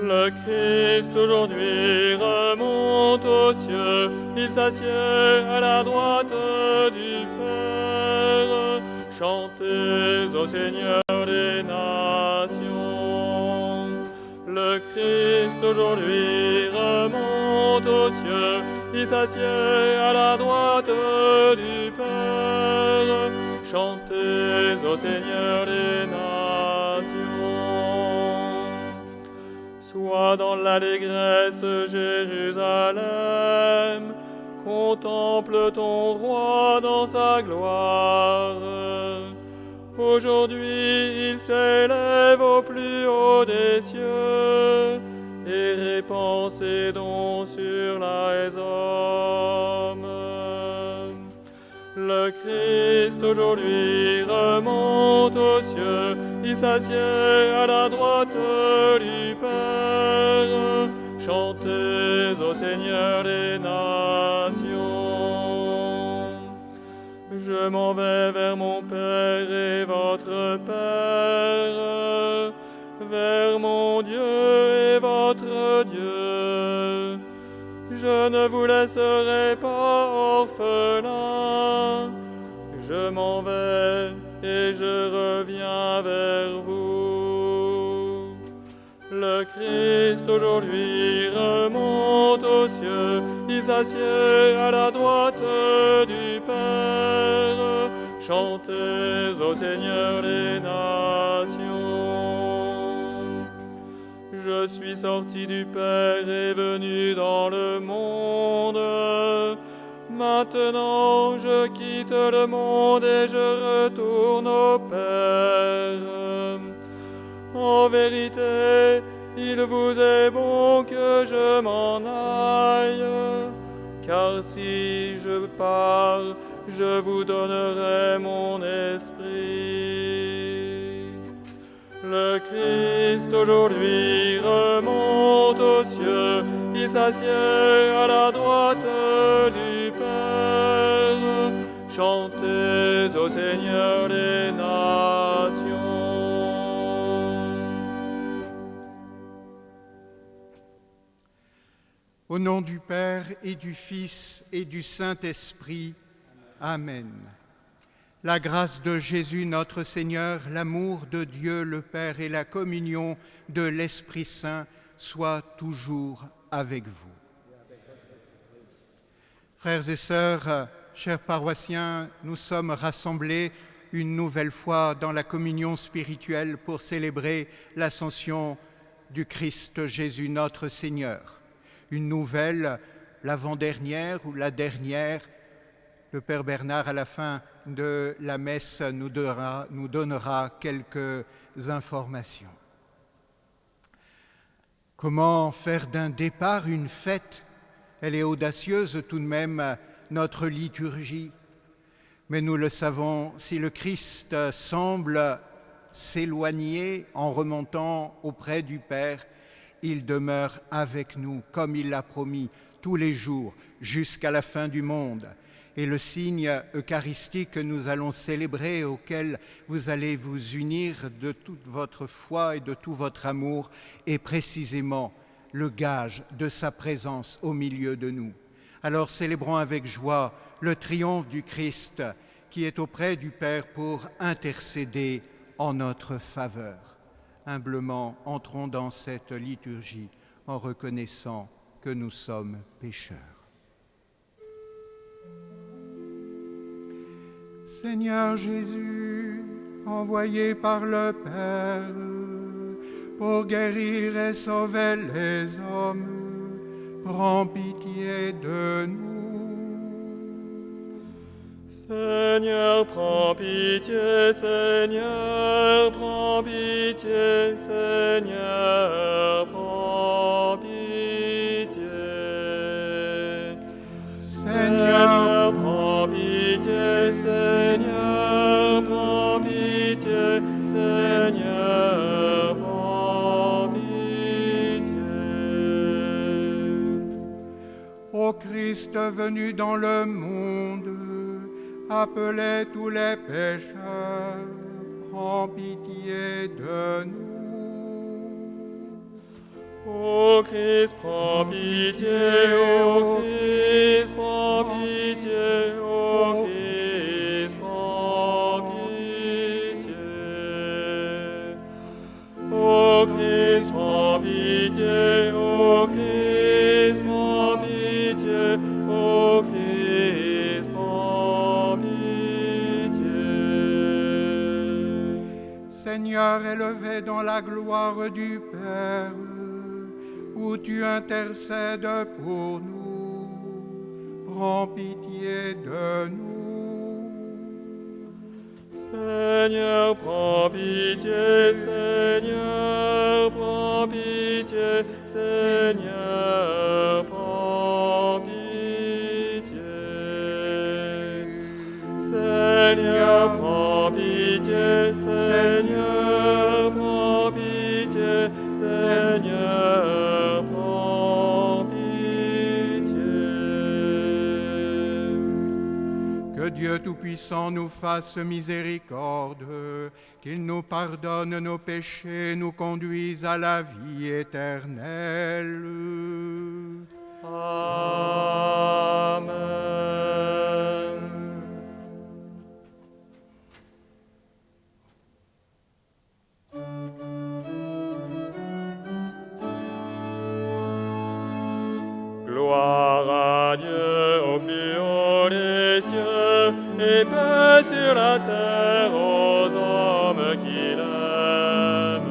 Le Christ aujourd'hui remonte aux cieux, il s'assied à la droite du Père. Chantez au Seigneur des nations. Le Christ aujourd'hui remonte aux cieux, il s'assied à la droite du Père. Chantez au Seigneur des nations. Sois dans l'allégresse, Jérusalem, contemple ton roi dans sa gloire. Aujourd'hui il s'élève au plus haut des cieux et répand ses dons sur les hommes. Le Christ aujourd'hui remonte aux cieux, il s'assied à la droite du Père. Chantez au Seigneur des nations. Je m'en vais vers mon Père et votre Père, vers mon Dieu et votre Dieu. Je ne vous laisserai pas orphelins. Je m'en vais et je reviens vers vous. Le Christ aujourd'hui remonte aux cieux, il s'assied à la droite du Père. Chantez au Seigneur les nations. Je suis sorti du Père et venu dans le monde. Maintenant je quitte le monde et je retourne au Père. En vérité, il vous est bon que je m'en aille, car si je pars, je vous donnerai mon esprit. Le Christ aujourd'hui remonte aux cieux, il s'assied à la droite du Père. Chantez au Seigneur les nations. Au nom du Père et du Fils et du Saint-Esprit. Amen. La grâce de Jésus notre Seigneur, l'amour de Dieu le Père et la communion de l'Esprit Saint soient toujours avec vous. Frères et sœurs, chers paroissiens, nous sommes rassemblés une nouvelle fois dans la communion spirituelle pour célébrer l'ascension du Christ Jésus notre Seigneur. Une nouvelle, l'avant-dernière ou la dernière. Le Père Bernard, à la fin de la messe, nous donnera quelques informations. Comment faire d'un départ une fête? Elle est audacieuse tout de même, notre liturgie. Mais nous le savons, si le Christ semble s'éloigner en remontant auprès du Père, il demeure avec nous, comme il l'a promis, tous les jours, jusqu'à la fin du monde. Et le signe eucharistique que nous allons célébrer, auquel vous allez vous unir de toute votre foi et de tout votre amour, est précisément le gage de sa présence au milieu de nous. Alors célébrons avec joie le triomphe du Christ qui est auprès du Père pour intercéder en notre faveur. Humblement, entrons dans cette liturgie en reconnaissant que nous sommes pécheurs. Seigneur Jésus, envoyé par le Père pour guérir et sauver les hommes, prends pitié de nous. Seigneur, prends pitié, Seigneur, prends pitié, Seigneur, prends pitié. Seigneur, prends pitié, Seigneur, prends pitié, Seigneur, prends pitié. Ô Christ venu dans le monde, appelez tous les pécheurs, prends pitié de nous. Ô Christ, prends pitié, ô Christ, prends pitié, ô Christ, prends pitié. Ô Christ, prends pitié, ô Christ, prends pitié, ô Christ, prends pitié. Seigneur, élevé dans la gloire du Père, où tu intercèdes pour nous, prends pitié de nous. Seigneur, prends pitié, Seigneur, prends pitié, Seigneur, prends pitié. Seigneur, prends pitié, Seigneur, prends pitié, Seigneur, prends pitié. Que Dieu Tout-Puissant nous fasse miséricorde, qu'il nous pardonne nos péchés, nous conduise à la vie éternelle. Amen. Gloire à Dieu au plus haut des cieux et paix paix sur la terre aux hommes qu'il aime.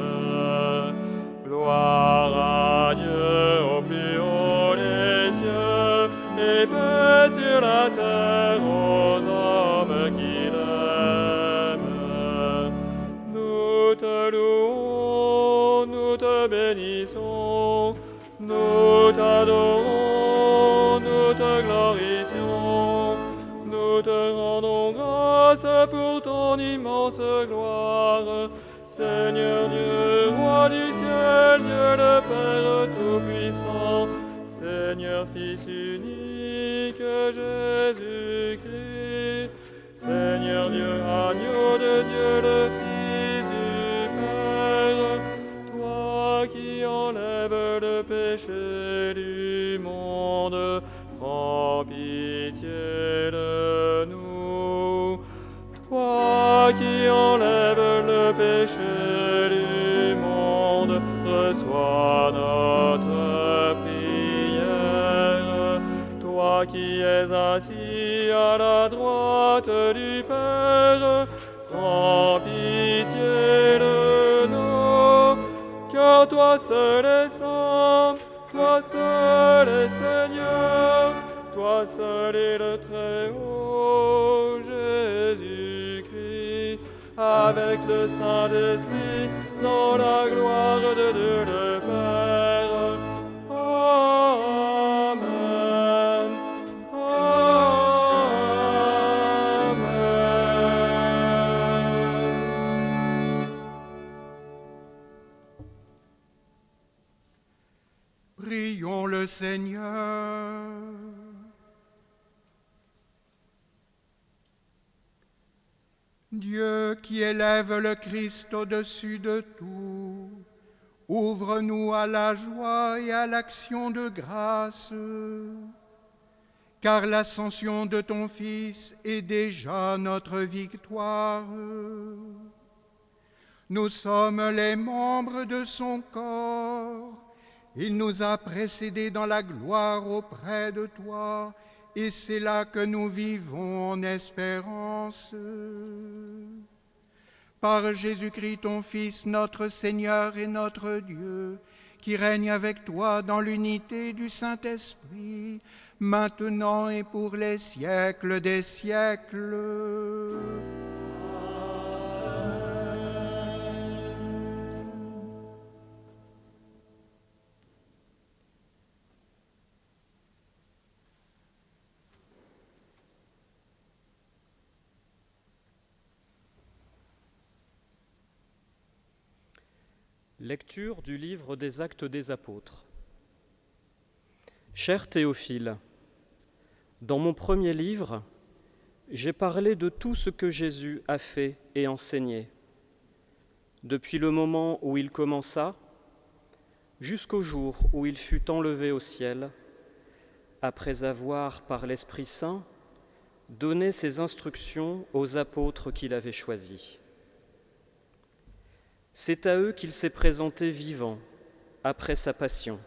Gloire à Dieu au plus haut des cieux, et paix sur la terre aux hommes qu'il aime. Nous te louons, nous te bénissons, nous t'adorons, nous te glorifions, nous te rendons grâce pour ton immense gloire. Seigneur Dieu, roi du ciel, Dieu le Père Tout-Puissant, Seigneur Fils unique, Jésus-Christ, Seigneur Dieu, agneau de Dieu, le Fils du Père, toi qui enlèves le péché du monde, prends pitié de nous. Toi qui enlèves le péché du monde, reçois notre prière. Toi qui es assis à la droite du Père, prends pitié de nous, car toi seul es saint, toi seul es Seigneur, toi seul est le Très-Haut, Jésus-Christ, avec le Saint-Esprit, dans la gloire de Dieu le Père. Amen. Amen. Prions le Seigneur. Dieu qui élève le Christ au-dessus de tout, ouvre-nous à la joie et à l'action de grâce, car l'ascension de ton Fils est déjà notre victoire. Nous sommes les membres de son corps. Il nous a précédés dans la gloire auprès de toi, et c'est là que nous vivons en espérance. Par Jésus-Christ, ton Fils, notre Seigneur et notre Dieu, qui règne avec toi dans l'unité du Saint-Esprit, maintenant et pour les siècles des siècles. Lecture du livre des Actes des Apôtres. Cher Théophile, dans mon premier livre, j'ai parlé de tout ce que Jésus a fait et enseigné, depuis le moment où il commença jusqu'au jour où il fut enlevé au ciel, après avoir, par l'Esprit Saint, donné ses instructions aux apôtres qu'il avait choisis. C'est à eux qu'il s'est présenté vivant, après sa passion.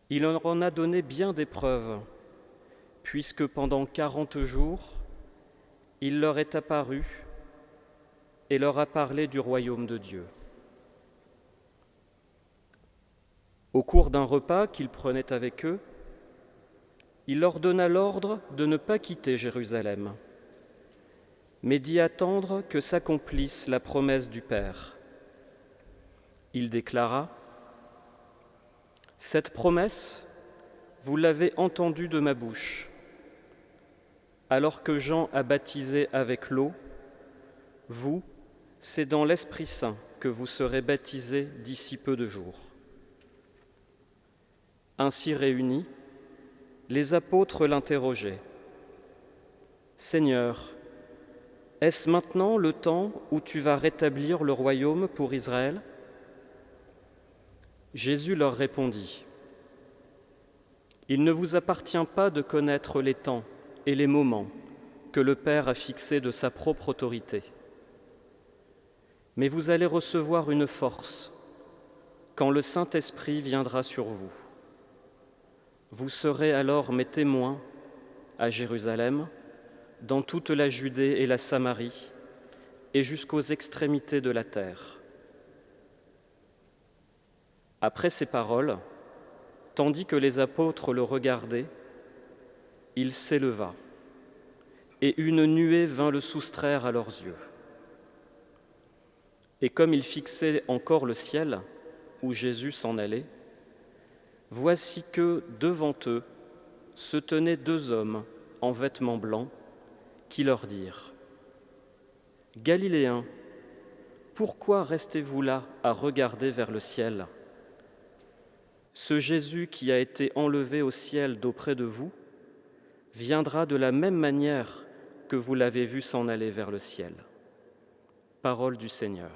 Il en a donné bien des preuves, puisque pendant 40 jours, il leur est apparu et leur a parlé du royaume de Dieu. Au cours d'un repas qu'ils prenaient avec eux, il leur donna l'ordre de ne pas quitter Jérusalem, mais d'y attendre que s'accomplisse la promesse du Père. Il déclara : « Cette promesse, vous l'avez entendue de ma bouche. Alors que Jean a baptisé avec l'eau, vous, c'est dans l'Esprit Saint que vous serez baptisés d'ici peu de jours. » Ainsi réunis, les apôtres l'interrogeaient : « Seigneur, est-ce maintenant le temps où tu vas rétablir le royaume pour Israël ?» Jésus leur répondit : « Il ne vous appartient pas de connaître les temps et les moments que le Père a fixés de sa propre autorité. Mais vous allez recevoir une force quand le Saint-Esprit viendra sur vous. Vous serez alors mes témoins à Jérusalem, dans toute la Judée et la Samarie, et jusqu'aux extrémités de la terre. » Après ces paroles, tandis que les apôtres le regardaient, il s'éleva, et une nuée vint le soustraire à leurs yeux. Et comme ils fixaient encore le ciel, où Jésus s'en allait, voici que, devant eux, se tenaient 2 hommes en vêtements blancs, qui leur dirent : « Galiléens, pourquoi restez-vous là à regarder vers le ciel ? Ce Jésus qui a été enlevé au ciel d'auprès de vous viendra de la même manière que vous l'avez vu s'en aller vers le ciel. » Parole du Seigneur.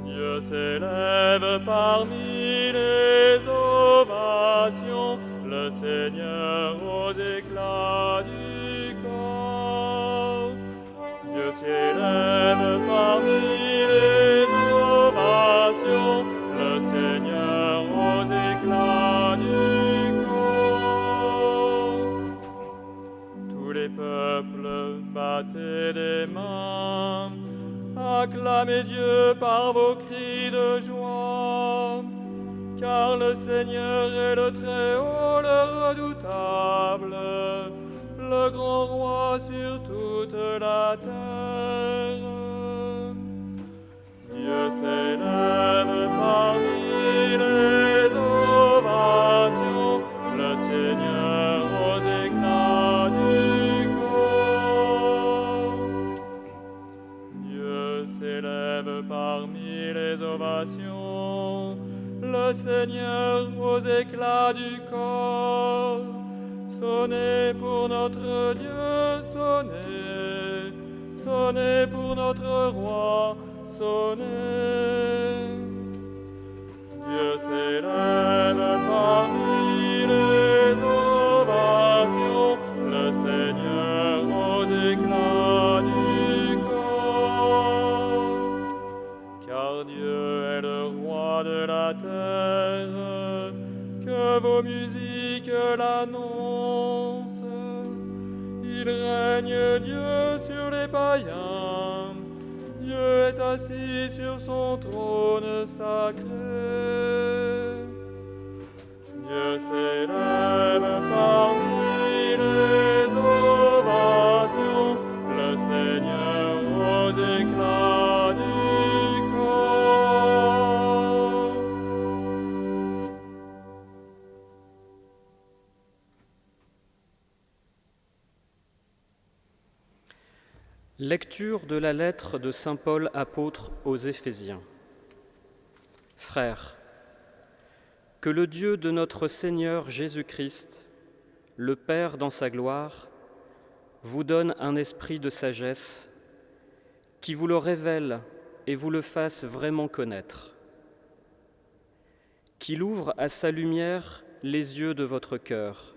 Dieu s'élève parmi les ovations, le Seigneur aux éclats du corps. Dieu s'élève parmi les ovations, le Seigneur aux éclats du corps. Tous les peuples battez des mains, acclamez Dieu par vos cris de joie, car le Seigneur est le Très-Haut, le redoutable, le grand roi sur toute la terre. Dieu s'élève parmi les ovations, le Seigneur aux éclats du corps. Dieu s'élève parmi les ovations, le Seigneur aux éclats du corps. Sonnez pour notre Dieu, sonnez, sonnez pour notre roi, sonnez. Dieu s'élève parmi les ovations, le Seigneur aux éclats du corps. Car Dieu est le roi de la terre, que vos musiques l'annoncent. Il règne Dieu sur les païens, Dieu est assis sur son trône sacré. Dieu s'élève parmi les ovations, le Seigneur aux éclats du corps. Lecture de la lettre de saint Paul apôtre aux Éphésiens. Frères, que le Dieu de notre Seigneur Jésus-Christ, le Père dans sa gloire, vous donne un esprit de sagesse, qui vous le révèle et vous le fasse vraiment connaître, qu'il ouvre à sa lumière les yeux de votre cœur,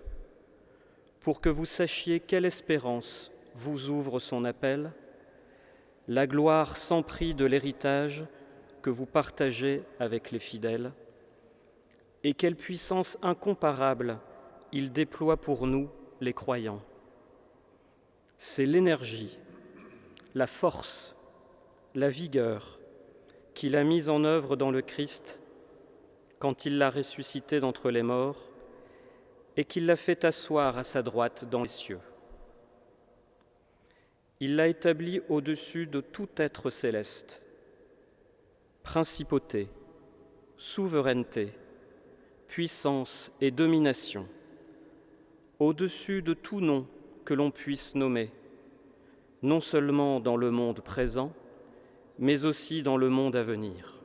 pour que vous sachiez quelle espérance vous ouvre son appel, la gloire sans prix de l'héritage que vous partagez avec les fidèles, et quelle puissance incomparable il déploie pour nous, les croyants. C'est l'énergie, la force, la vigueur qu'il a mise en œuvre dans le Christ quand il l'a ressuscité d'entre les morts et qu'il l'a fait asseoir à sa droite dans les cieux. Il l'a établi au-dessus de tout être céleste. Principauté, souveraineté, puissance et domination, au-dessus de tout nom que l'on puisse nommer, non seulement dans le monde présent, mais aussi dans le monde à venir.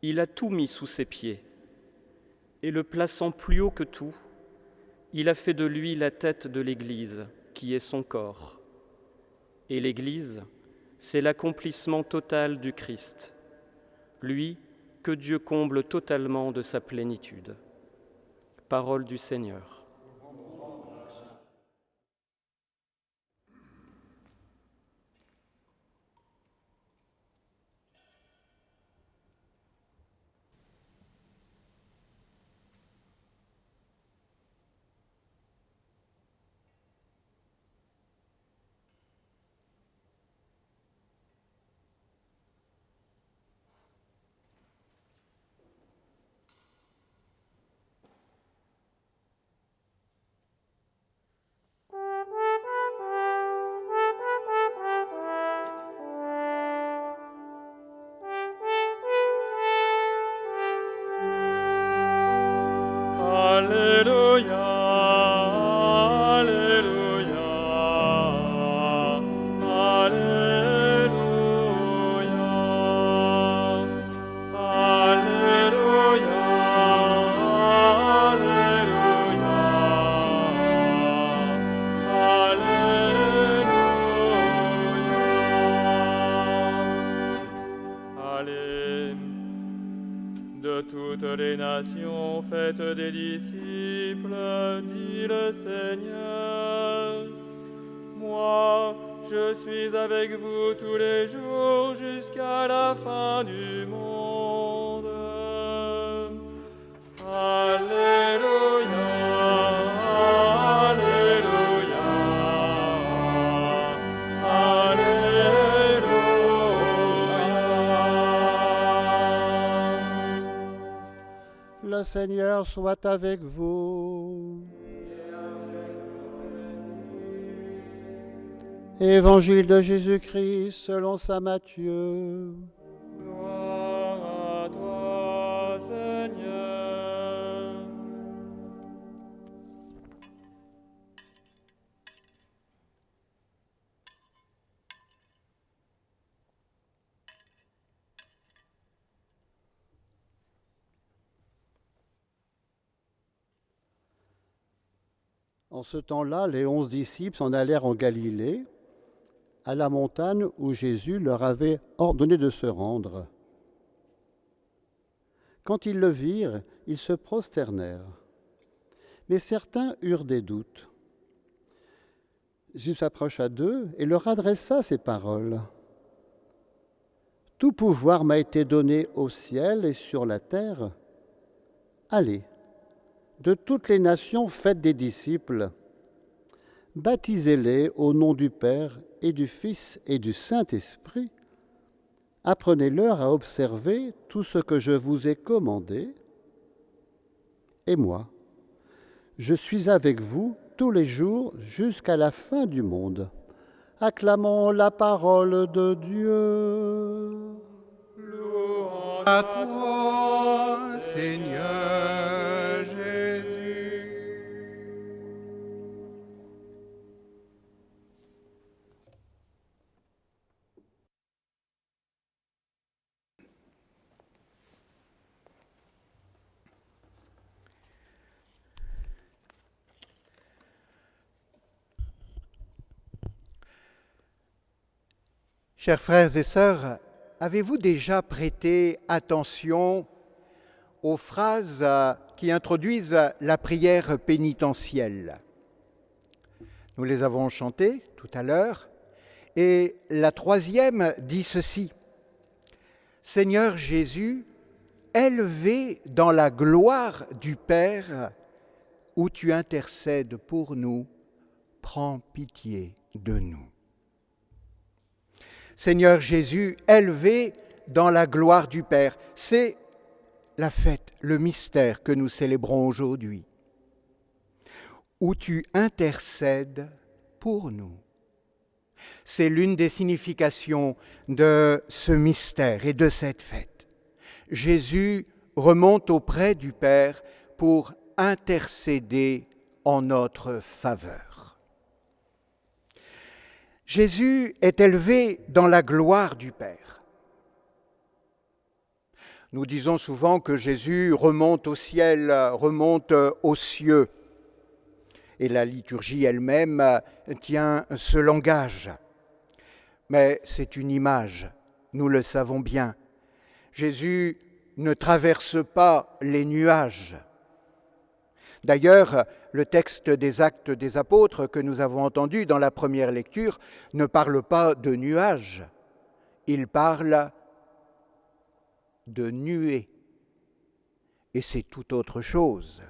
Il a tout mis sous ses pieds, et le plaçant plus haut que tout, il a fait de lui la tête de l'Église, qui est son corps. Et l'Église, c'est l'accomplissement total du Christ, lui que Dieu comble totalement de sa plénitude. Parole du Seigneur. toutes les nations, faites des disciples, dit le Seigneur. Moi, je suis avec vous tous les jours jusqu'à la fin du monde. Alléluia, Alléluia, Alléluia. Le Seigneur soit avec vous. Évangile de Jésus-Christ selon saint Matthieu. Gloire à toi, Seigneur. En ce temps-là, les 11 disciples s'en allèrent en Galilée, à la montagne où Jésus leur avait ordonné de se rendre. Quand ils le virent, ils se prosternèrent. Mais certains eurent des doutes. Jésus s'approcha d'eux et leur adressa ces paroles. « Tout pouvoir m'a été donné au ciel et sur la terre. Allez, de toutes les nations, faites des disciples. Baptisez-les au nom du Père et du Fils et du Saint-Esprit. Apprenez-leur à observer tout ce que je vous ai commandé. Et moi, je suis avec vous tous les jours jusqu'à la fin du monde. » Acclamons la parole de Dieu. Louange À toi, Seigneur Jésus. Chers frères et sœurs, avez-vous déjà prêté attention aux phrases qui introduisent la prière pénitentielle? Nous les avons chantées tout à l'heure, et la troisième dit ceci. Seigneur Jésus, élevé dans la gloire du Père, où tu intercèdes pour nous, prends pitié de nous. Seigneur Jésus, élevé dans la gloire du Père. C'est la fête, le mystère que nous célébrons aujourd'hui, où tu intercèdes pour nous. C'est l'une des significations de ce mystère et de cette fête. Jésus remonte auprès du Père pour intercéder en notre faveur. Jésus est élevé dans la gloire du Père. Nous disons souvent que Jésus remonte au ciel, remonte aux cieux. Et la liturgie elle-même tient ce langage. Mais c'est une image, nous le savons bien. Jésus ne traverse pas les nuages. D'ailleurs, le texte des Actes des Apôtres que nous avons entendu dans la première lecture ne parle pas de nuages, il parle de nuées. Et c'est tout autre chose.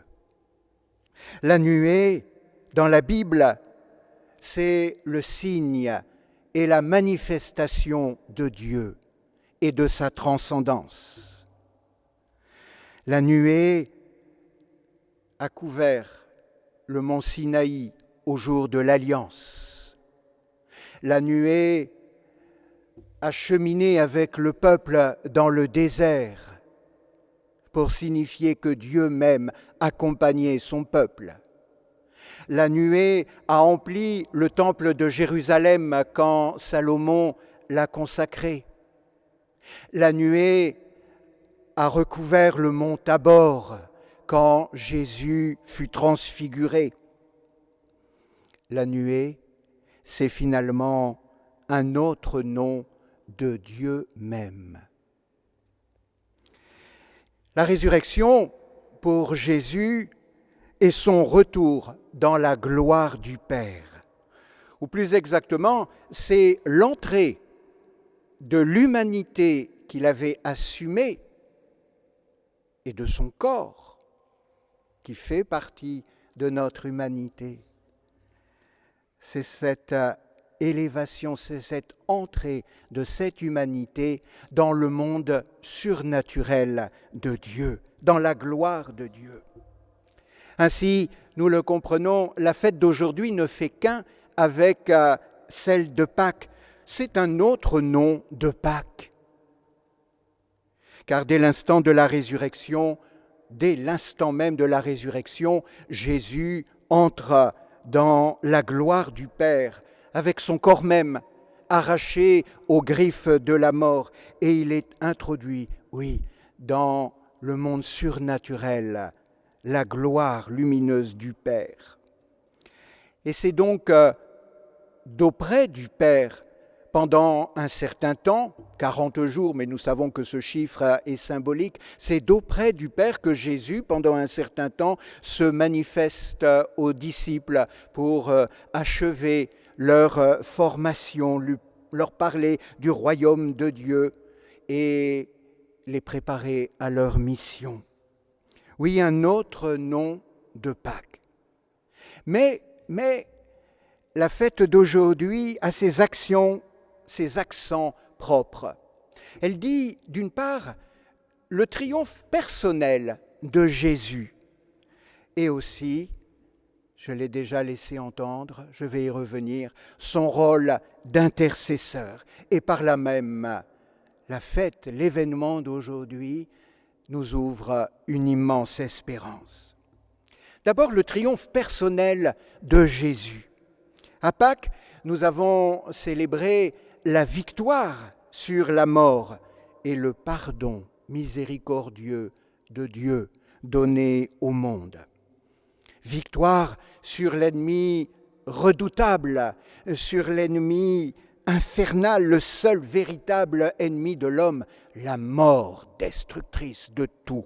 La nuée, dans la Bible, c'est le signe et la manifestation de Dieu et de sa transcendance. La nuée a couvert le mont Sinaï au jour de l'Alliance. La nuée a cheminé avec le peuple dans le désert pour signifier que Dieu même accompagnait son peuple. La nuée a empli le temple de Jérusalem quand Salomon l'a consacré. La nuée a recouvert le mont Tabor quand Jésus fut transfiguré. La nuée, c'est finalement un autre nom de Dieu même. La résurrection, pour Jésus, est son retour dans la gloire du Père. Ou plus exactement, c'est l'entrée de l'humanité qu'il avait assumée et de son corps qui fait partie de notre humanité. C'est cette élévation, c'est cette entrée de cette humanité dans le monde surnaturel de Dieu, dans la gloire de Dieu. Ainsi, nous le comprenons, la fête d'aujourd'hui ne fait qu'un avec celle de Pâques. C'est un autre nom de Pâques. Car dès l'instant de la résurrection, dès l'instant même de la résurrection, Jésus entre dans la gloire du Père, avec son corps même arraché aux griffes de la mort, et il est introduit, oui, dans le monde surnaturel, la gloire lumineuse du Père. Et c'est donc d'auprès du Père, pendant un certain temps, 40 jours, mais nous savons que ce chiffre est symbolique, c'est d'auprès du Père que Jésus, pendant un certain temps, se manifeste aux disciples pour achever leur formation, leur parler du royaume de Dieu et les préparer à leur mission. Oui, un autre nom de Pâques. Mais la fête d'aujourd'hui a ses actions, ses accents propres. Elle dit, d'une part, le triomphe personnel de Jésus et aussi, je l'ai déjà laissé entendre, je vais y revenir, son rôle d'intercesseur. Et par là même, la fête, l'événement d'aujourd'hui, nous ouvre une immense espérance. D'abord, le triomphe personnel de Jésus. À Pâques, nous avons célébré la victoire sur la mort et le pardon miséricordieux de Dieu donné au monde. Victoire sur l'ennemi redoutable, sur l'ennemi infernal, le seul véritable ennemi de l'homme, la mort destructrice de tout.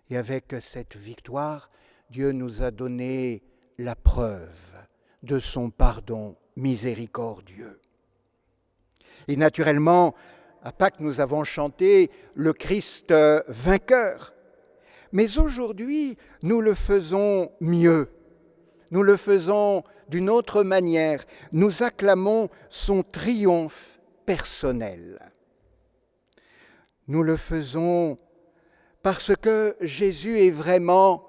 Et avec cette victoire, Dieu nous a donné la preuve de son pardon miséricordieux. Et naturellement, à Pâques, nous avons chanté le Christ vainqueur. Mais aujourd'hui, nous le faisons mieux. Nous le faisons d'une autre manière. Nous acclamons son triomphe personnel. Nous le faisons parce que Jésus est vraiment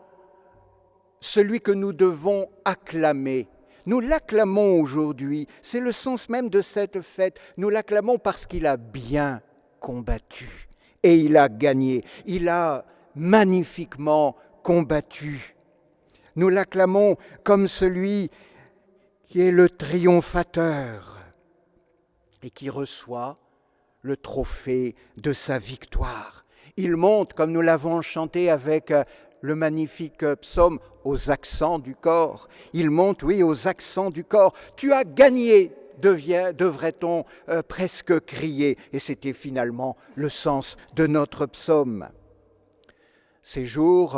celui que nous devons acclamer. Nous l'acclamons aujourd'hui, c'est le sens même de cette fête. Nous l'acclamons parce qu'il a bien combattu et il a gagné. Il a magnifiquement combattu. Nous l'acclamons comme celui qui est le triomphateur et qui reçoit le trophée de sa victoire. Il monte, comme nous l'avons chanté avec le magnifique psaume, aux accents du corps. Il monte, oui, aux accents du corps. Tu as gagné, devrait-on presque crier. Et c'était finalement le sens de notre psaume. Ces jours,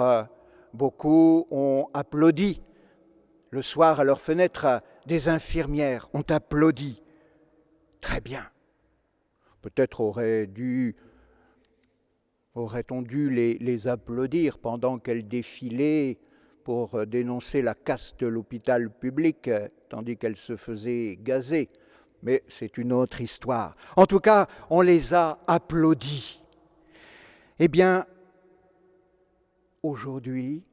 beaucoup ont applaudi. Le soir, à leur fenêtre, des infirmières ont applaudi. Très bien. Peut-être aurait-on dû les applaudir pendant qu'elles défilaient pour dénoncer la casse de l'hôpital public, tandis qu'elles se faisaient gazer. Mais c'est une autre histoire. En tout cas, on les a applaudis. Eh bien, aujourd'hui,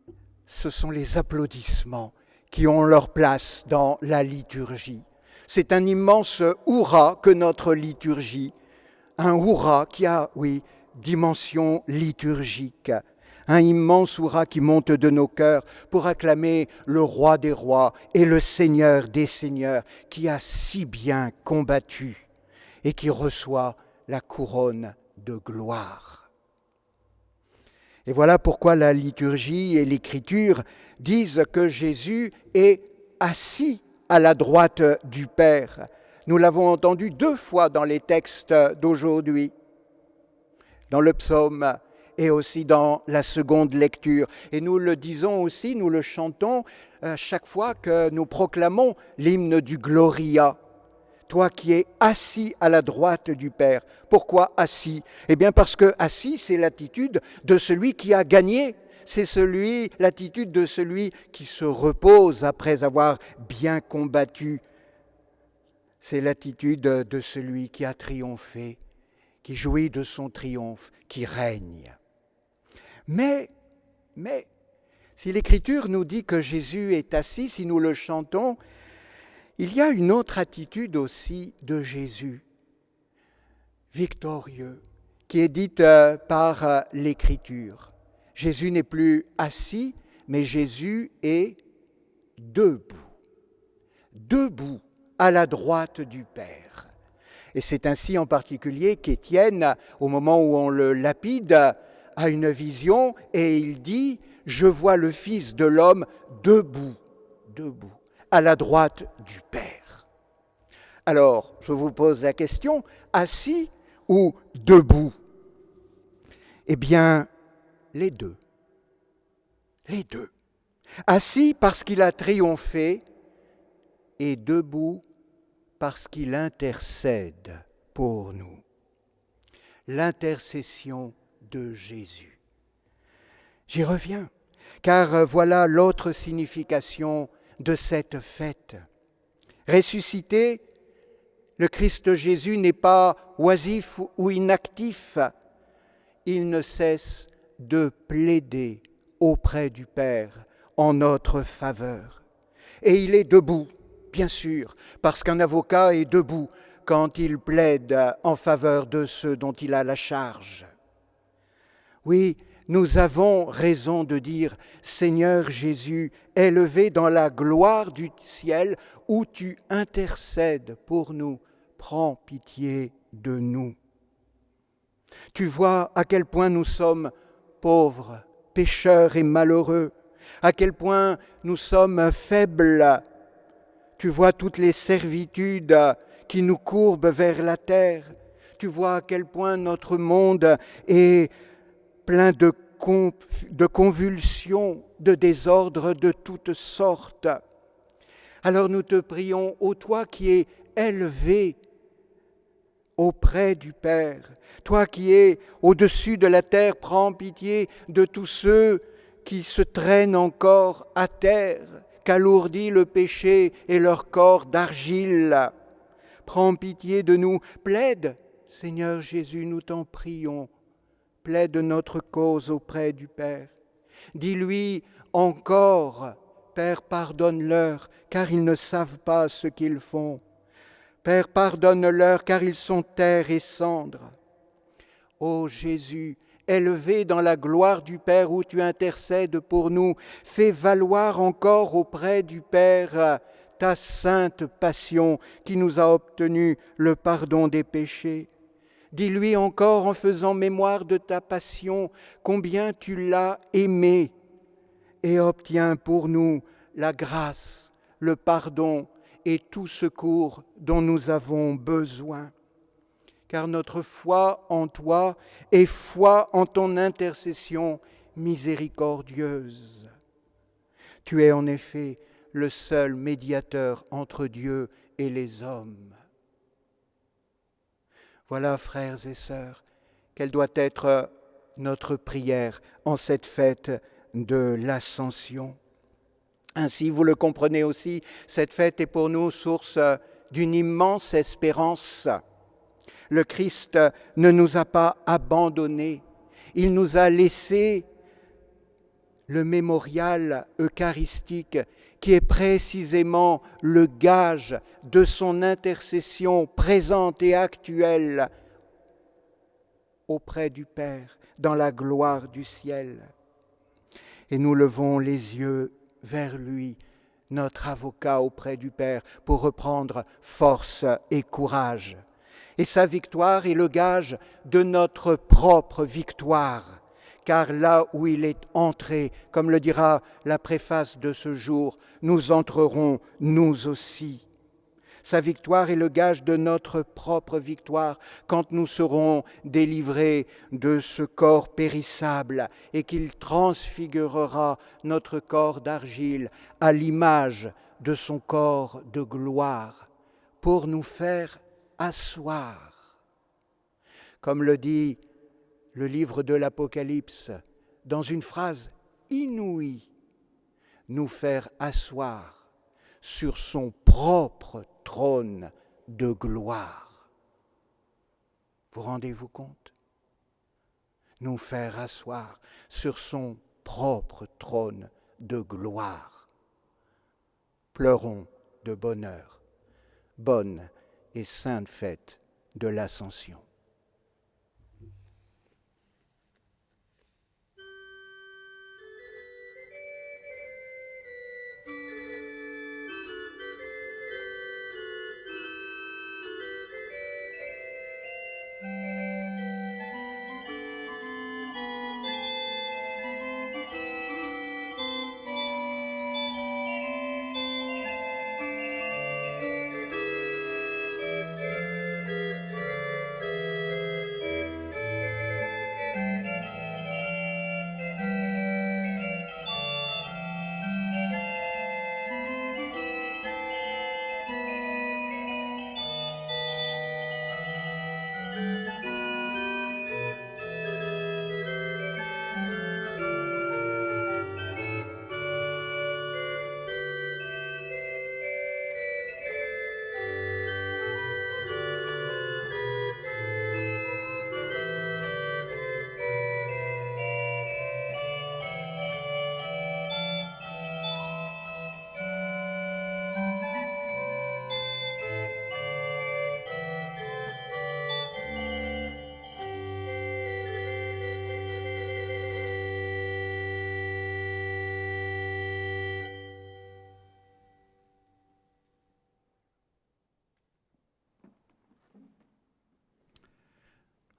ce sont les applaudissements qui ont leur place dans la liturgie. C'est un immense hurrah que notre liturgie, un hurrah qui a, oui, dimension liturgique, un immense hurrah qui monte de nos cœurs pour acclamer le roi des rois et le seigneur des seigneurs qui a si bien combattu et qui reçoit la couronne de gloire. Et voilà pourquoi la liturgie et l'Écriture disent que Jésus est assis à la droite du Père. Nous l'avons entendu 2 fois dans les textes d'aujourd'hui. dans le psaume et aussi dans la seconde lecture. Et nous le disons aussi, nous le chantons chaque fois que nous proclamons l'hymne du Gloria. Toi qui es assis à la droite du Père. Pourquoi assis? Eh bien parce que assis, c'est l'attitude de celui qui a gagné. C'est l'attitude de celui qui se repose après avoir bien combattu. C'est l'attitude de celui qui a triomphé, qui jouit de son triomphe, qui règne. Mais, si l'Écriture nous dit que Jésus est assis, si nous le chantons, il y a une autre attitude aussi de Jésus, victorieux, qui est dite par l'Écriture. Jésus n'est plus assis, mais Jésus est debout, debout à la droite du Père. Et c'est ainsi en particulier qu'Étienne, au moment où on le lapide, a une vision et il dit « Je vois le Fils de l'homme debout, debout, à la droite du Père. » Alors, je vous pose la question, assis ou debout? Eh bien, les deux. Les deux. Assis parce qu'il a triomphé et debout parce qu'il intercède pour nous. L'intercession de Jésus. J'y reviens, car voilà l'autre signification de cette fête. Ressuscité, le Christ Jésus n'est pas oisif ou inactif. Il ne cesse de plaider auprès du Père en notre faveur. Et il est debout, bien sûr, parce qu'un avocat est debout quand il plaide en faveur de ceux dont il a la charge. Oui, nous avons raison de dire « Seigneur Jésus, élevé dans la gloire du ciel, où tu intercèdes pour nous, prends pitié de nous. » Tu vois à quel point nous sommes pauvres, pécheurs et malheureux, à quel point nous sommes faibles. Tu vois toutes les servitudes qui nous courbent vers la terre. Tu vois à quel point notre monde est plein de convulsions, de désordres de toutes sortes. Alors nous te prions, ô toi qui es élevé auprès du Père, toi qui es au-dessus de la terre, prends pitié de tous ceux qui se traînent encore à terre, qu'alourdit le péché et leur corps d'argile. Prends pitié de nous, plaide, Seigneur Jésus, nous t'en prions, plaide notre cause auprès du Père. Dis-lui encore, Père, pardonne-leur, car ils ne savent pas ce qu'ils font. Père, pardonne-leur, car ils sont terre et cendre. Ô Jésus, élevé dans la gloire du Père où tu intercèdes pour nous, fais valoir encore auprès du Père ta sainte passion qui nous a obtenu le pardon des péchés. Dis-lui encore en faisant mémoire de ta passion combien tu l'as aimé et obtiens pour nous la grâce, le pardon et tout secours dont nous avons besoin. Car notre foi en toi est foi en ton intercession miséricordieuse. Tu es en effet le seul médiateur entre Dieu et les hommes. Voilà, frères et sœurs, quelle doit être notre prière en cette fête de l'Ascension. Ainsi, vous le comprenez aussi, cette fête est pour nous source d'une immense espérance. Le Christ ne nous a pas abandonnés, il nous a laissé le mémorial eucharistique qui est précisément le gage de son intercession présente et actuelle auprès du Père dans la gloire du ciel. Et nous levons les yeux vers lui, notre avocat auprès du Père, pour reprendre force et courage. Et sa victoire est le gage de notre propre victoire. Car là où il est entré, comme le dira la préface de ce jour, nous entrerons nous aussi. Sa victoire est le gage de notre propre victoire quand nous serons délivrés de ce corps périssable et qu'il transfigurera notre corps d'argile à l'image de son corps de gloire pour nous faire asseoir. Comme le dit le livre de l'Apocalypse, dans une phrase inouïe, nous faire asseoir sur son propre trône de gloire. Vous rendez-vous compte? Nous faire asseoir sur son propre trône de gloire. Pleurons de bonheur. Bonne et sainte fête de l'Ascension.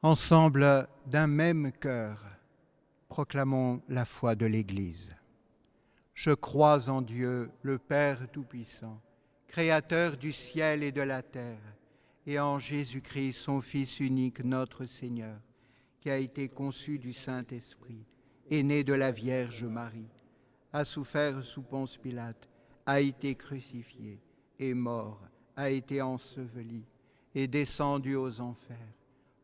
Ensemble, d'un même cœur, proclamons la foi de l'Église. Je crois en Dieu, le Père Tout-Puissant, Créateur du ciel et de la terre, et en Jésus-Christ, son Fils unique, notre Seigneur, qui a été conçu du Saint-Esprit, est né de la Vierge Marie, a souffert sous Ponce Pilate, a été crucifié, est mort, a été enseveli, est descendu aux enfers.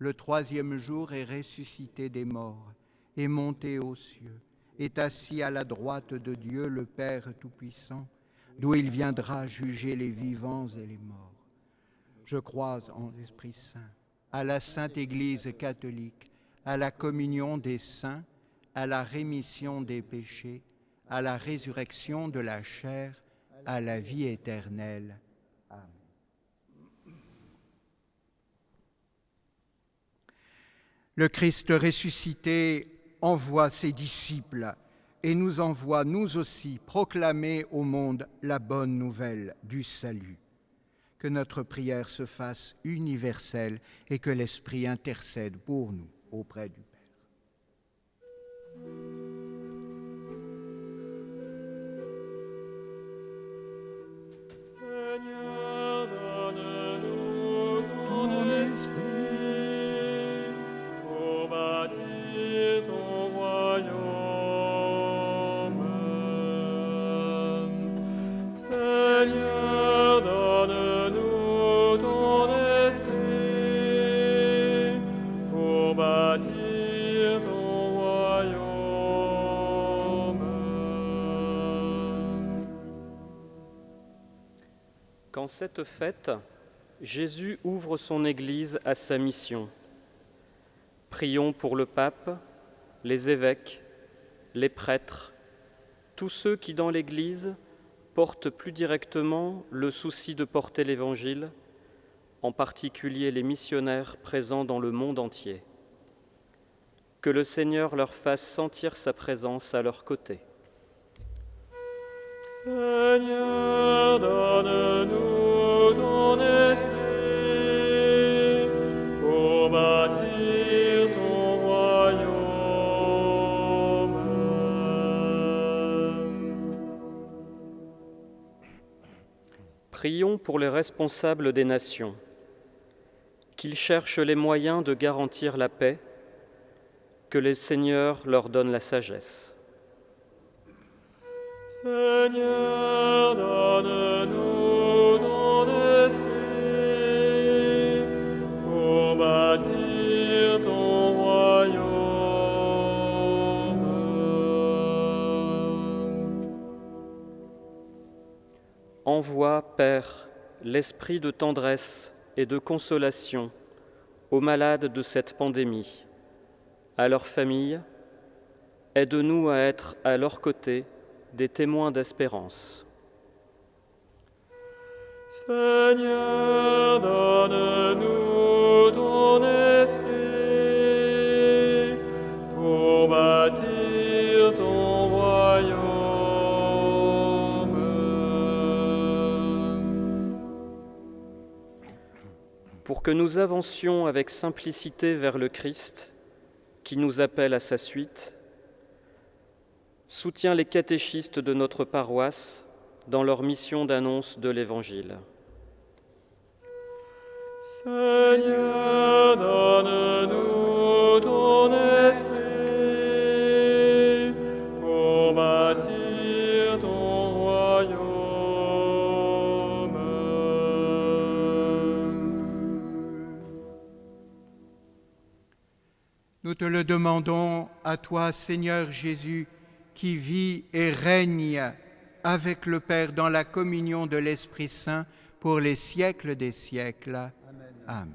Le troisième jour est ressuscité des morts, est monté aux cieux, est assis à la droite de Dieu le Père Tout-Puissant, d'où il viendra juger les vivants et les morts. Je crois en l'Esprit Saint, à la Sainte Église catholique, à la communion des saints, à la rémission des péchés, à la résurrection de la chair, à la vie éternelle. Amen. Le Christ ressuscité envoie ses disciples et nous envoie, nous aussi, proclamer au monde la bonne nouvelle du salut. Que notre prière se fasse universelle et que l'Esprit intercède pour nous auprès du Père. Seigneur, donne-nous ton esprit pour bâtir ton royaume. Seigneur, donne-nous ton esprit pour bâtir ton royaume. Qu'en cette fête, Jésus ouvre son Église à sa mission. Prions pour le pape, les évêques, les prêtres, tous ceux qui dans l'Église portent plus directement le souci de porter l'Évangile, en particulier les missionnaires présents dans le monde entier. Que le Seigneur leur fasse sentir sa présence à leur côté. Seigneur, donne-nous ton esprit pour bâtir ton royaume. Prions pour les responsables des nations, qu'ils cherchent les moyens de garantir la paix, que le Seigneur leur donne la sagesse. Seigneur, donne-nous ton esprit pour bâtir ton royaume. Envoie, Père, l'esprit de tendresse et de consolation aux malades de cette pandémie, à leurs familles. Aide-nous à être à leur côté des témoins d'espérance. Seigneur, donne-nous ton esprit pour bâtir ton royaume. Pour que nous avancions avec simplicité vers le Christ, qui nous appelle à sa suite, soutiens les catéchistes de notre paroisse dans leur mission d'annonce de l'Évangile. Seigneur, donne-nous ton esprit pour bâtir ton royaume. Nous te le demandons à toi, Seigneur Jésus, qui vit et règne avec le Père dans la communion de l'Esprit Saint pour les siècles des siècles. Amen. Amen.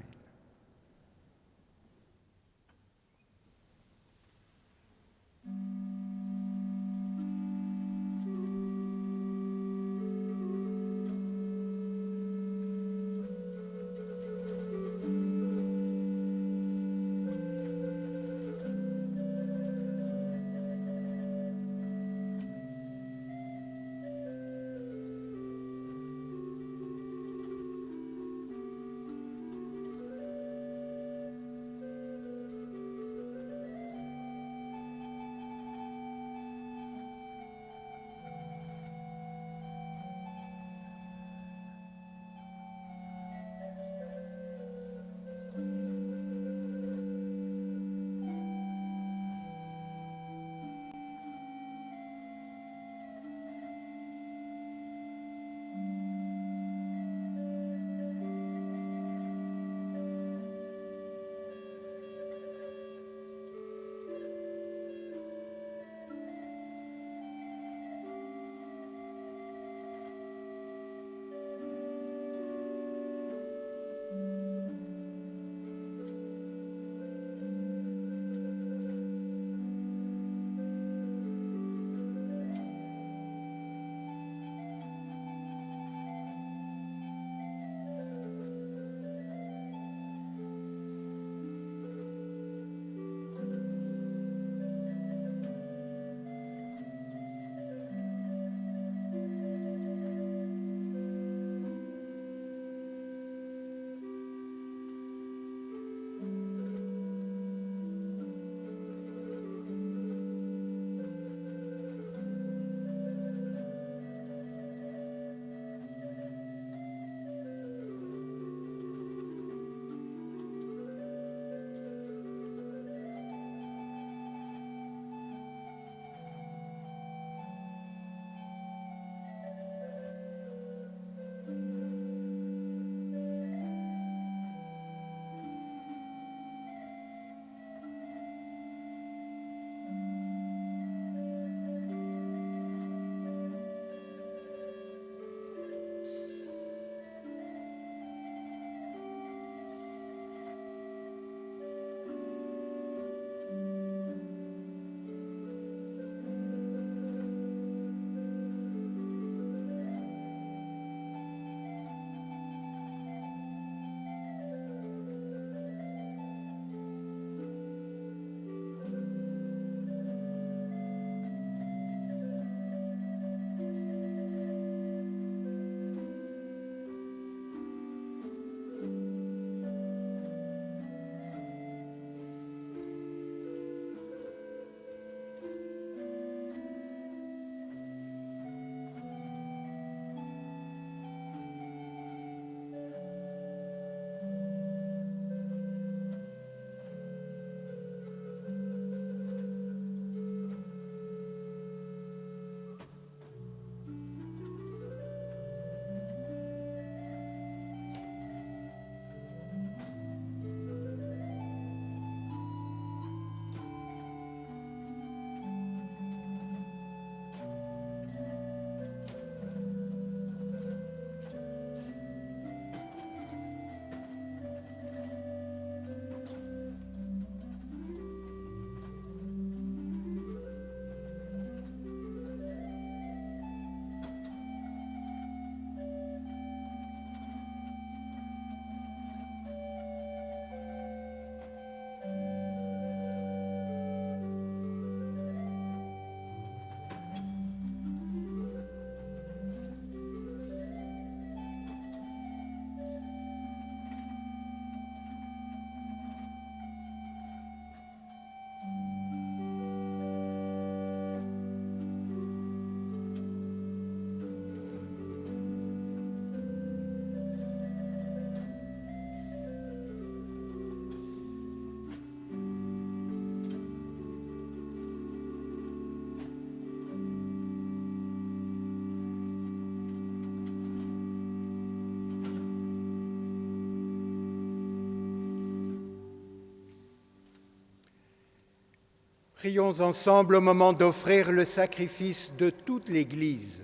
Prions ensemble au moment d'offrir le sacrifice de toute l'Église.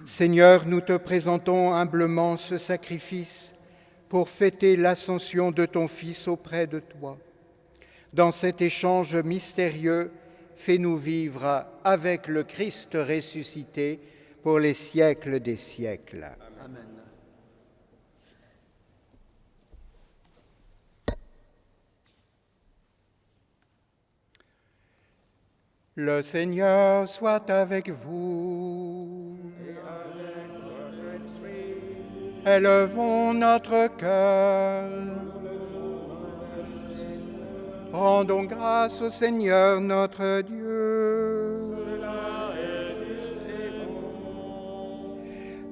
Seigneur, nous te présentons humblement ce sacrifice pour fêter l'ascension de ton Fils auprès de toi. Dans cet échange mystérieux, fais-nous vivre avec le Christ ressuscité pour les siècles des siècles. Amen. Le Seigneur soit avec vous. Élevons notre cœur. Rendons grâce au Seigneur notre Dieu.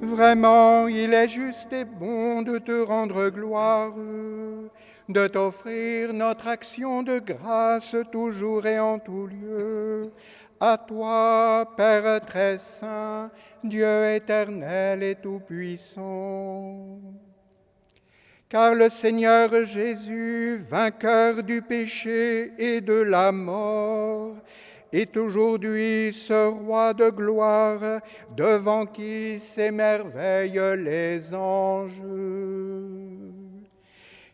Vraiment, il est juste et bon de te rendre gloire, de t'offrir notre action de grâce toujours et en tout lieu. À toi, Père très saint, Dieu éternel et tout-puissant. Car le Seigneur Jésus, vainqueur du péché et de la mort, est aujourd'hui ce roi de gloire devant qui s'émerveillent les anges.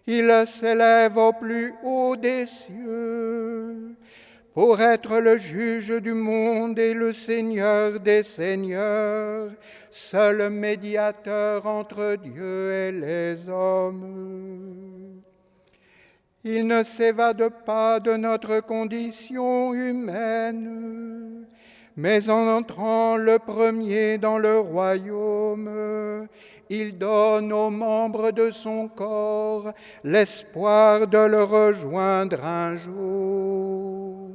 Il s'élève au plus haut des cieux pour être le juge du monde et le Seigneur des seigneurs, seul médiateur entre Dieu et les hommes. Il ne s'évade pas de notre condition humaine, mais en entrant le premier dans le royaume, il donne aux membres de son corps l'espoir de le rejoindre un jour.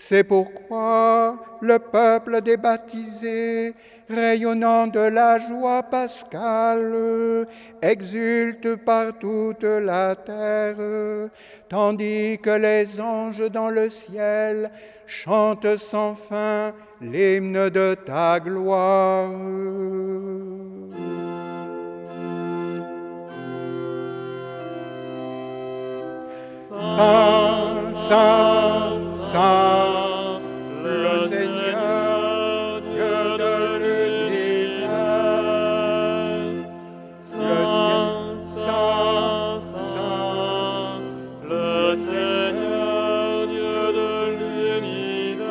C'est pourquoi le peuple des baptisés, rayonnant de la joie pascale, exulte par toute la terre, tandis que les anges dans le ciel chantent sans fin l'hymne de ta gloire. Saint, Saint, Saint, le Seigneur, Dieu de l'univers. Saint, Saint, Saint, le Seigneur, Dieu de l'univers.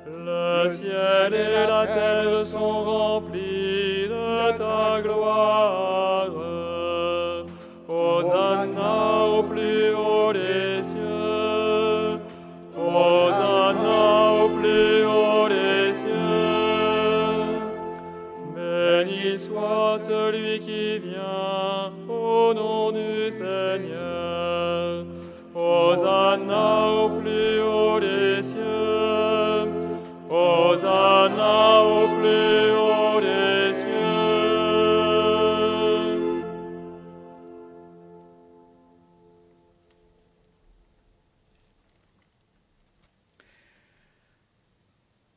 Le ciel et la terre sont remplis de ta gloire. Hosanna au plus haut des cieux. Hosanna au plus haut des cieux. Béni soit celui qui vient au nom du Seigneur. Hosanna au plus haut des cieux. Hosanna au plus haut des cieux.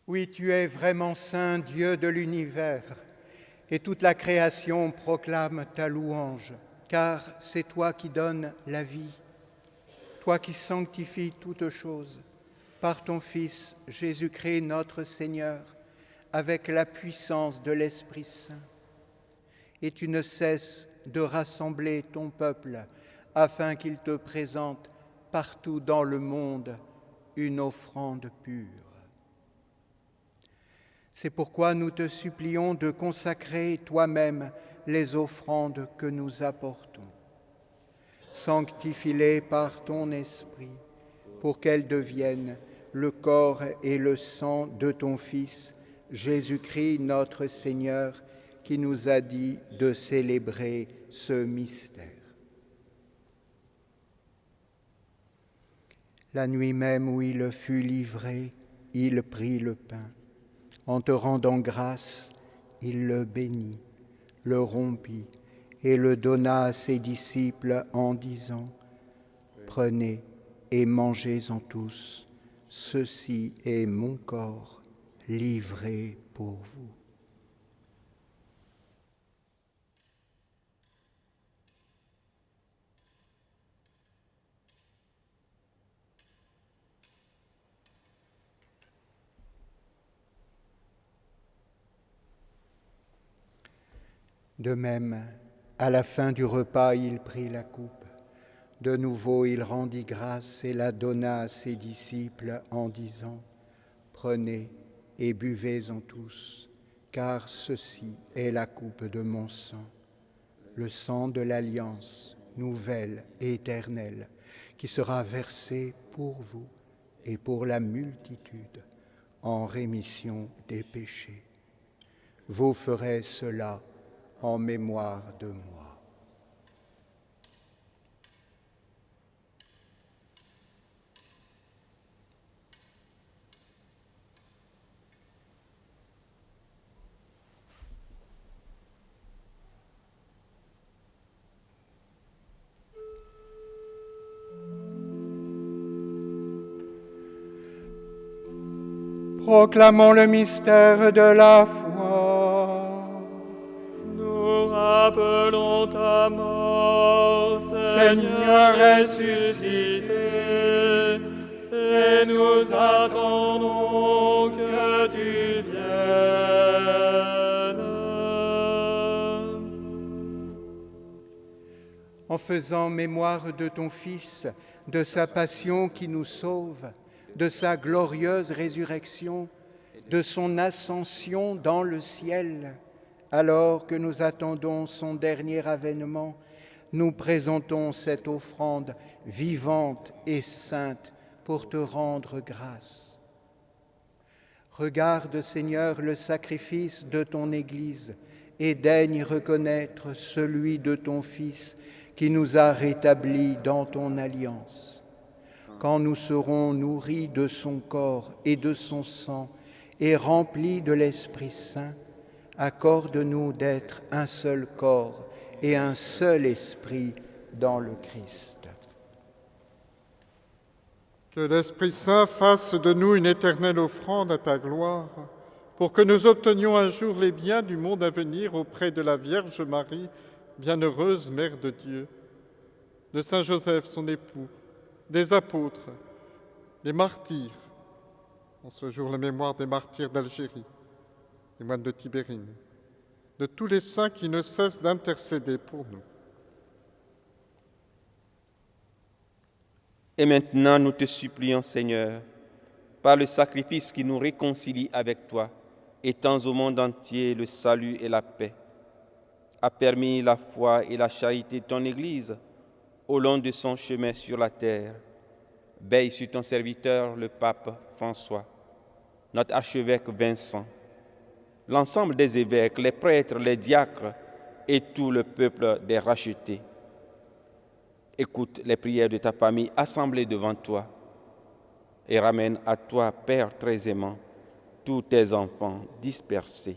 Oui, tu es vraiment saint, Dieu de l'univers, et toute la création proclame ta louange, car c'est toi qui donnes la vie, toi qui sanctifies toutes choses, par ton Fils Jésus-Christ notre Seigneur, avec la puissance de l'Esprit Saint. Et tu ne cesses de rassembler ton peuple afin qu'il te présente partout dans le monde une offrande pure. C'est pourquoi nous te supplions de consacrer toi-même les offrandes que nous apportons. Sanctifie-les par ton Esprit, pour qu'elles deviennent le corps et le sang de ton Fils, Jésus-Christ notre Seigneur, qui nous a dit de célébrer ce mystère. La nuit même où il fut livré, il prit le pain. En te rendant grâce, il le bénit, le rompit et le donna à ses disciples en disant : « Prenez et mangez-en tous, ceci est mon corps livré pour vous. » De même, à la fin du repas, il prit la coupe. De nouveau, il rendit grâce et la donna à ses disciples en disant : « Prenez et buvez-en tous, car ceci est la coupe de mon sang, le sang de l'alliance nouvelle et éternelle, qui sera versé pour vous et pour la multitude en rémission des péchés. Vous ferez cela en mémoire de moi. » Proclamons le mystère de la foi. Nous rappelons ta mort, Seigneur ressuscité, et nous attendons que tu viennes. En faisant mémoire de ton Fils, de sa passion qui nous sauve, de sa glorieuse résurrection, de son ascension dans le ciel, alors que nous attendons son dernier avènement, nous présentons cette offrande vivante et sainte pour te rendre grâce. Regarde, Seigneur, le sacrifice de ton Église et daigne reconnaître celui de ton Fils qui nous a rétablis dans ton alliance. Quand nous serons nourris de son corps et de son sang et remplis de l'Esprit Saint, accorde-nous d'être un seul corps et un seul esprit dans le Christ. Que l'Esprit Saint fasse de nous une éternelle offrande à ta gloire, pour que nous obtenions un jour les biens du monde à venir auprès de la Vierge Marie, bienheureuse Mère de Dieu, de Saint Joseph, son époux, des apôtres, des martyrs, en ce jour la mémoire des martyrs d'Algérie, des moines de Tibérine, de tous les saints qui ne cessent d'intercéder pour nous. Et maintenant, nous te supplions, Seigneur, par le sacrifice qui nous réconcilie avec toi, étends au monde entier le salut et la paix, a permis la foi et la charité de ton Église au long de son chemin sur la terre. Veille sur ton serviteur, le pape François, notre archevêque Vincent, l'ensemble des évêques, les prêtres, les diacres et tout le peuple des rachetés. Écoute les prières de ta famille assemblée devant toi et ramène à toi, Père très aimant, tous tes enfants dispersés.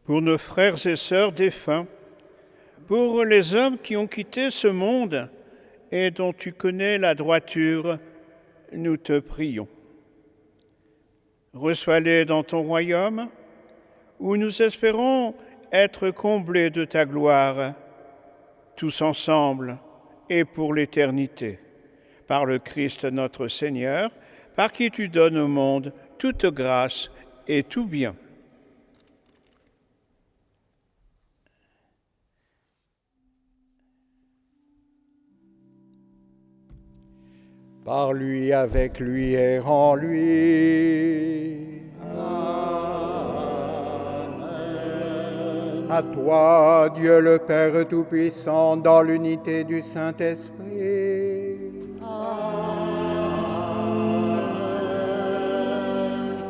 Pour nos frères et sœurs défunts, pour les hommes qui ont quitté ce monde et dont tu connais la droiture, nous te prions. Reçois-les dans ton royaume, où nous espérons être comblés de ta gloire, tous ensemble et pour l'éternité, par le Christ notre Seigneur, par qui tu donnes au monde toute grâce et tout bien. Par lui, avec lui et en lui. Amen. À toi, Dieu le Père Tout-Puissant, dans l'unité du Saint-Esprit. Amen.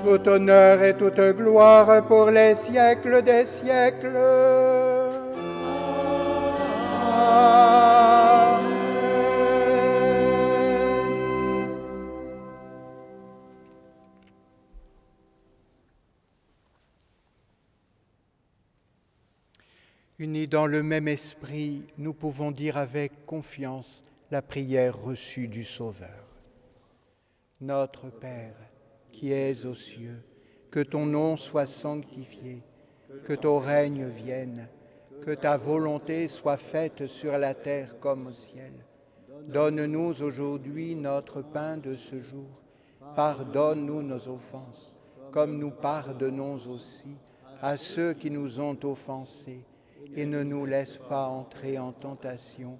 Tout honneur et toute gloire pour les siècles des siècles. Amen. Unis dans le même esprit, nous pouvons dire avec confiance la prière reçue du Sauveur. Notre Père, qui es aux cieux, que ton nom soit sanctifié, que ton règne vienne, que ta volonté soit faite sur la terre comme au ciel. Donne-nous aujourd'hui notre pain de ce jour. Pardonne-nous nos offenses, comme nous pardonnons aussi à ceux qui nous ont offensés. Et ne nous laisse pas entrer en tentation,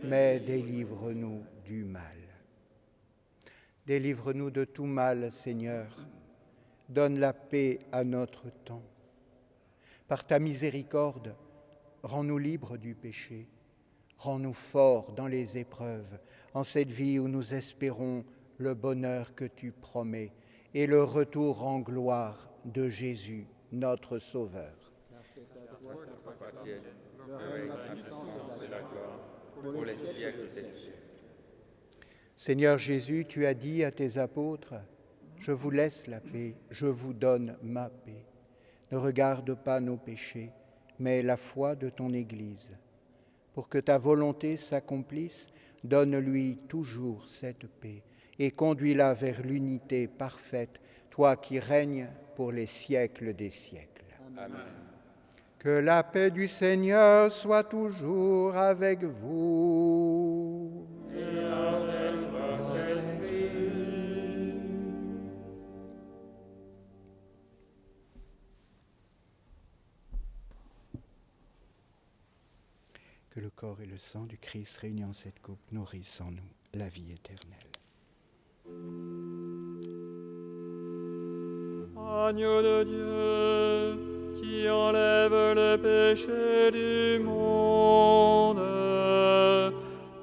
mais délivre-nous du mal. Délivre-nous de tout mal, Seigneur. Donne la paix à notre temps. Par ta miséricorde, rends-nous libres du péché. Rends-nous forts dans les épreuves, en cette vie où nous espérons le bonheur que tu promets et le retour en gloire de Jésus, notre Sauveur. Seigneur Jésus, tu as dit à tes apôtres, « Je vous laisse la paix, je vous donne ma paix. Ne regarde pas nos péchés, mais la foi de ton Église. Pour que ta volonté s'accomplisse, donne-lui toujours cette paix et conduis-la vers l'unité parfaite, toi qui règnes pour les siècles des siècles. Amen. Que la paix du Seigneur soit toujours avec vous. Et avec votre esprit. Que le corps et le sang du Christ réunis en cette coupe nourrissent en nous la vie éternelle. Agneau de Dieu, qui enlève le péché du monde,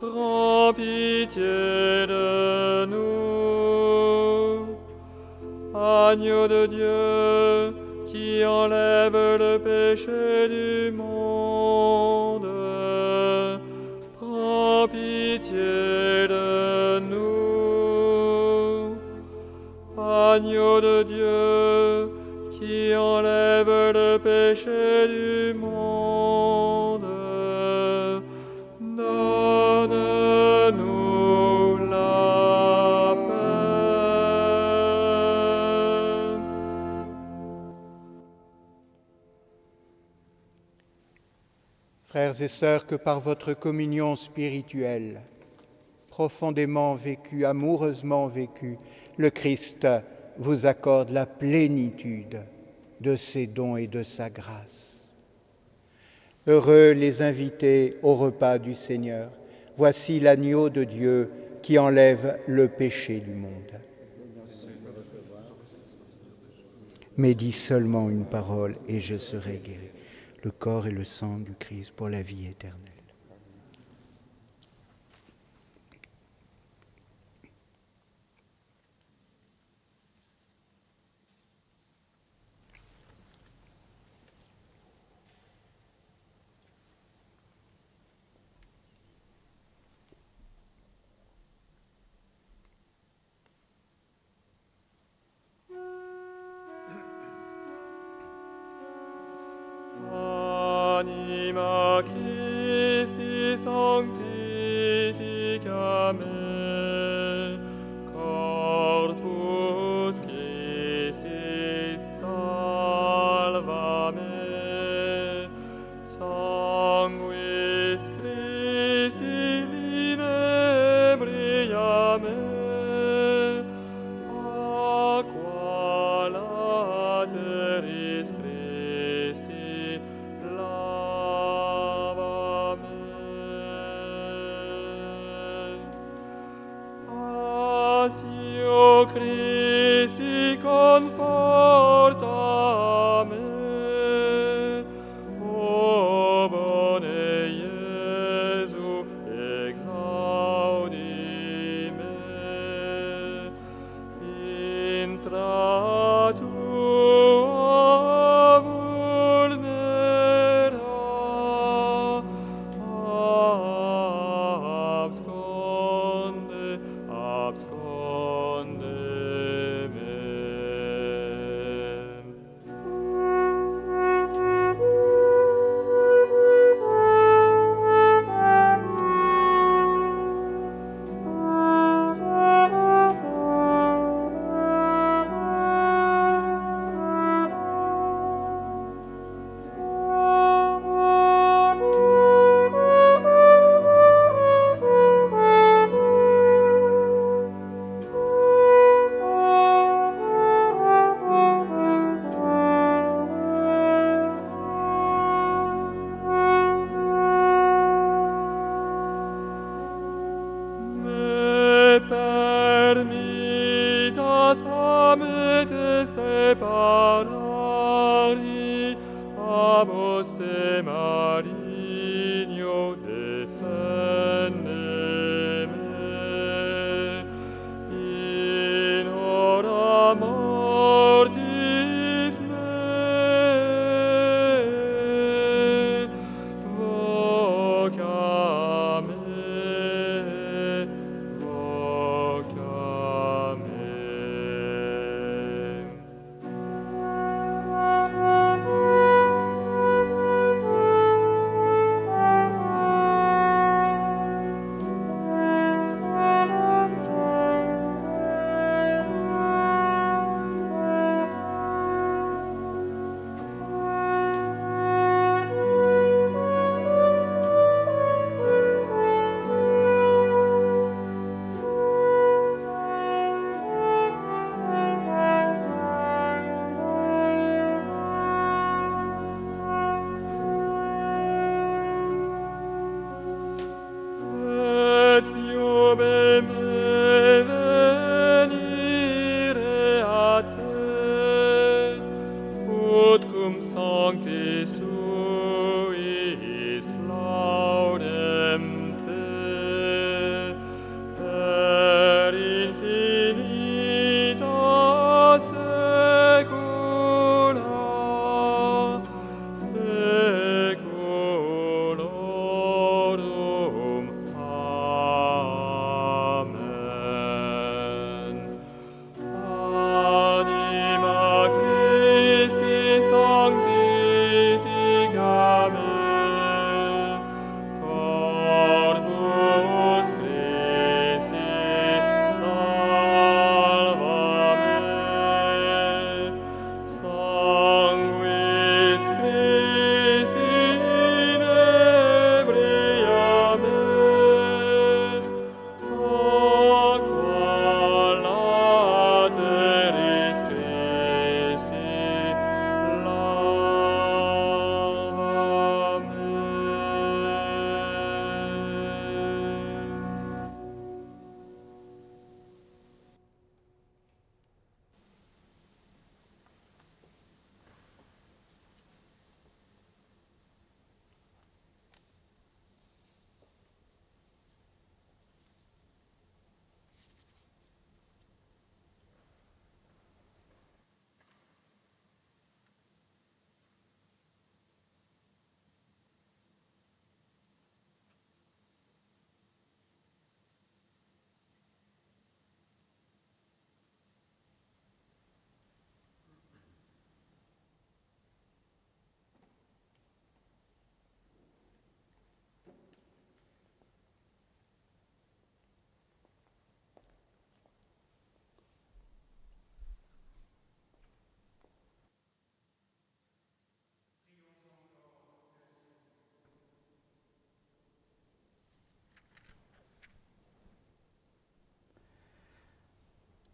prends pitié de nous. Agneau de Dieu, qui enlève le péché du monde, prends pitié de nous. Agneau de Dieu, qui enlève le péché du monde, donne-nous la paix. Frères et sœurs, que par votre communion spirituelle, profondément vécue, amoureusement vécue, le Christ vous accorde la plénitude de ses dons et de sa grâce. Heureux les invités au repas du Seigneur. Voici l'agneau de Dieu qui enlève le péché du monde. Mais dis seulement une parole et je serai guéri. Le corps et le sang du Christ pour la vie éternelle. Anima Christi sanctifica me, corpus Christi salva me, sanguis Christi linebria me, aqua lateris Christi lava me. Passio Christi conforta me, o bone Iesu exaudi me, intra tua vulnera, absconde me.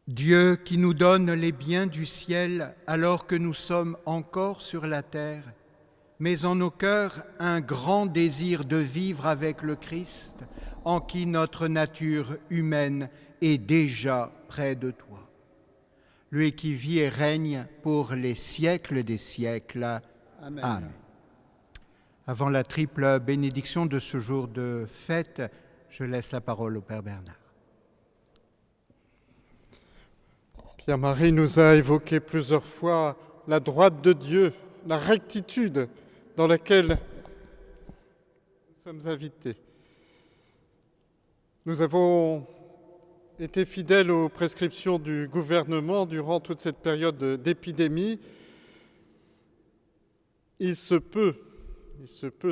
Dieu qui nous donne les biens du ciel alors que nous sommes encore sur la terre, mets en nos cœurs un grand désir de vivre avec le Christ, en qui notre nature humaine est déjà près de toi. Lui qui vit et règne pour les siècles des siècles. Amen. Amen. Avant la triple bénédiction de ce jour de fête, je laisse la parole au Père Bernard. Pierre-Marie nous a évoqué plusieurs fois la droite de Dieu, la rectitude dans laquelle nous sommes invités. Nous avons été fidèles aux prescriptions du gouvernement durant toute cette période d'épidémie. Il se peut,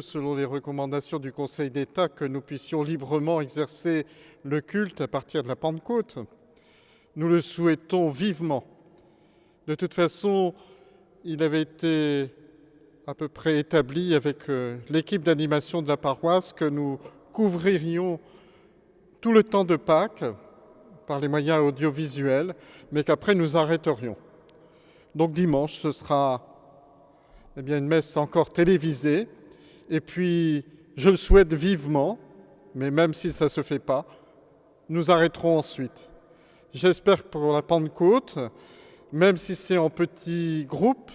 selon les recommandations du Conseil d'État, que nous puissions librement exercer le culte à partir de la Pentecôte. Nous le souhaitons vivement. De toute façon, il avait été à peu près établi avec l'équipe d'animation de la paroisse que nous couvririons tout le temps de Pâques par les moyens audiovisuels, mais qu'après nous arrêterions. Donc dimanche, ce sera une messe encore télévisée. Et puis, je le souhaite vivement, mais même si ça ne se fait pas, nous arrêterons ensuite. J'espère que pour la Pentecôte, même si c'est en petits groupes,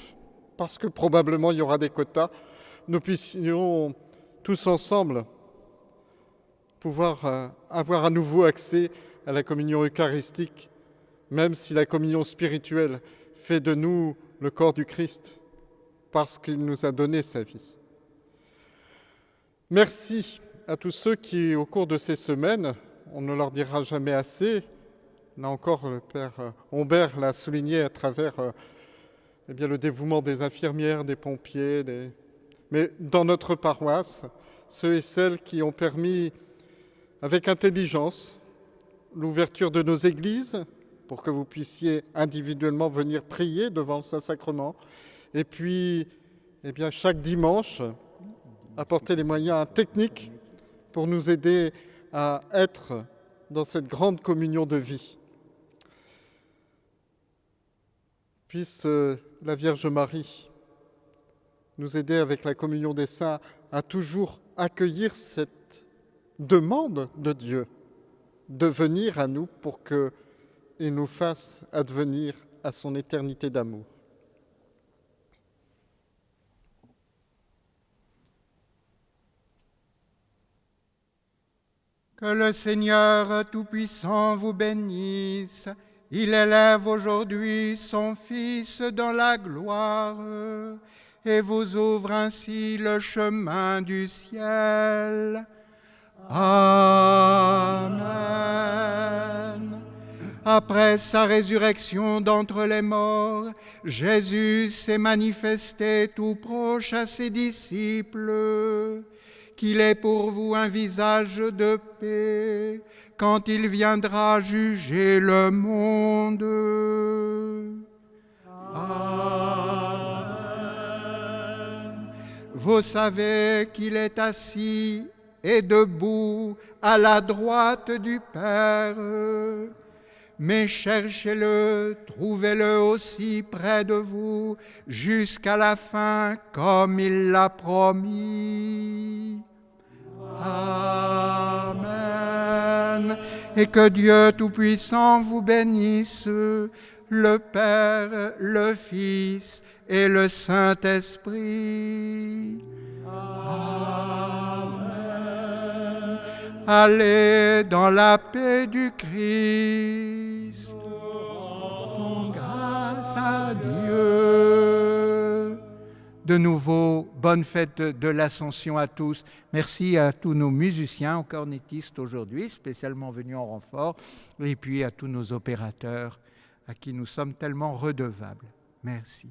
parce que probablement il y aura des quotas, nous puissions tous ensemble pouvoir avoir à nouveau accès à la communion eucharistique, même si la communion spirituelle fait de nous le corps du Christ, parce qu'il nous a donné sa vie. Merci à tous ceux qui, au cours de ces semaines, on ne leur dira jamais assez, là encore le Père Humbert l'a souligné à travers le dévouement des infirmières, des pompiers, mais dans notre paroisse, ceux et celles qui ont permis, avec intelligence, l'ouverture de nos églises pour que vous puissiez individuellement venir prier devant le Saint-Sacrement. Et puis, chaque dimanche, apporter les moyens techniques pour nous aider à être dans cette grande communion de vie. Puisse la Vierge Marie nous aider avec la communion des saints à toujours accueillir cette demande de Dieu de venir à nous pour qu'il nous fasse advenir à son éternité d'amour. Que le Seigneur Tout-Puissant vous bénisse. Il élève aujourd'hui son Fils dans la gloire et vous ouvre ainsi le chemin du ciel. Amen. Après sa résurrection d'entre les morts, Jésus s'est manifesté tout proche à ses disciples, qu'il est pour vous un visage de paix quand il viendra juger le monde. Amen. Vous savez qu'il est assis et debout à la droite du Père. Mais cherchez-le, trouvez-le aussi près de vous, jusqu'à la fin, comme il l'a promis. Amen. Et que Dieu Tout-Puissant vous bénisse, le Père, le Fils et le Saint-Esprit. Amen. Allez dans la paix du Christ. Grâce à Dieu. De nouveau, bonne fête de l'Ascension à tous. Merci à tous nos musiciens, aux cornétistes aujourd'hui, spécialement venus en renfort, et puis à tous nos opérateurs à qui nous sommes tellement redevables. Merci.